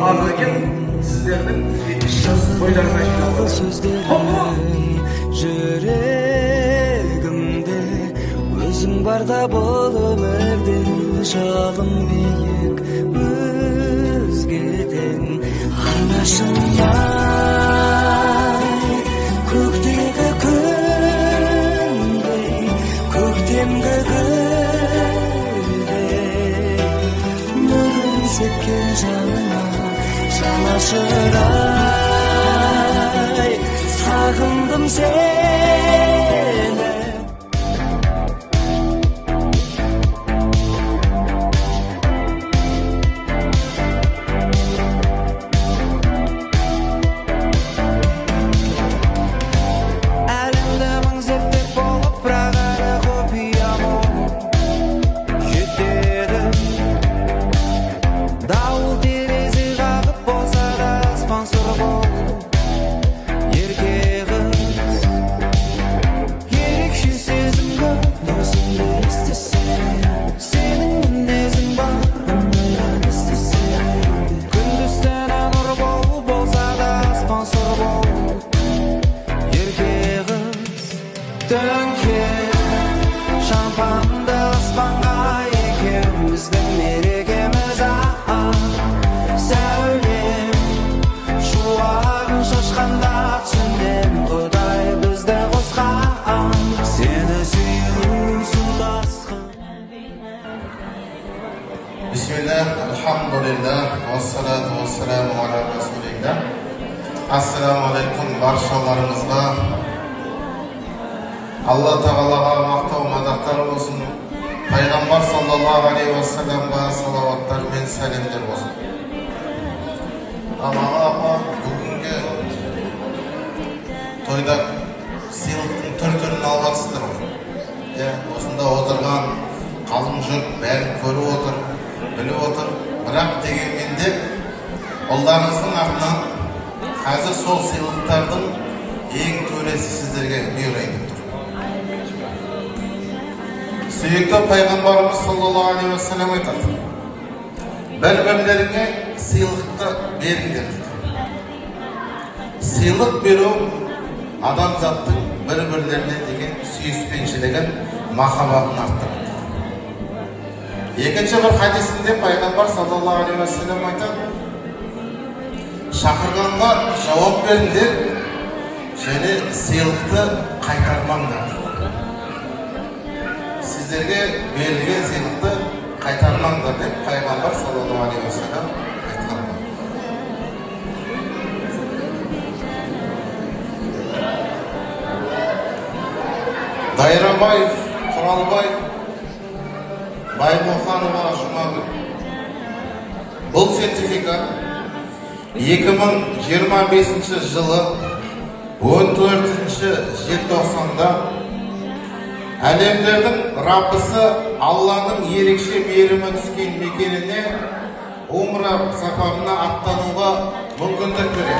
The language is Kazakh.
барлығы екен сіздердің тойларына жиналып жүрегімде өзің барда бұл өмірде жалым биік өзгеден анашымай көктегі күндей көктемгі гүлдей нұрын сепкен жаныма жанашырай сағындым сені. Әлемді мың зерттеп болып бірақ әрі құпия болып жетеді. Дауыл терезе қағып болса да аспан сұр болып шампанды аспанға екеуміздің мерекеміз сәулем шуағын шашқанда түсіндім құдай бізді қосқан сені сүю су тасқын. Bismillah, alhamdulillah, wassalatu wassalamu ala rasulillah. Assalamu alaikum barшаларыңызға. Алла тағалаға мақтау мадақтар болсын. Пайғамбар саллаллаху алейхи уассаламға салауаттар мен сәлемдер болсын. Аллаға апа бүгінгі тойда сыйлықтың түр-түрін алып жатсыздар ғой. Осында отырған қалың жұрт бәрін көріп отыр, біліп отыр. Бірақ дегенмен де ұлдарыңыздың атынан қазір сол сыйлықтардың ең төресі сіздерге бұйырайын деп тұр. Сүйікті пайғамбарымыз саллаллаху алейхи уассалам айтады: бір-бірлеріңе сыйлықты беріңдер дейді. Сыйлық беру адамзаттың бір-бірлеріне деген сүйіспеншілігін, махаббатын арттырады. Екінші бір хадисінде пайғамбар саллаллаху алейхи уассалам айтады: шақырғанға жауап беріңдер және сыйлықты қайтармаңдар. Сіздерге берілген сыйлықты қайтармаңдар деп пайғамбар саллаллаху алейхи уассалам айтқан. Дайрабаев, Құралбай, Баймұханова Жұмагүл. Бұл сертификат 2025 жылы 14 желтоқсанда әлемдердің Раббысы Алланың ерекше мейірімі түскен мекеніне умра сапарына аттануға мүмкіндік береді.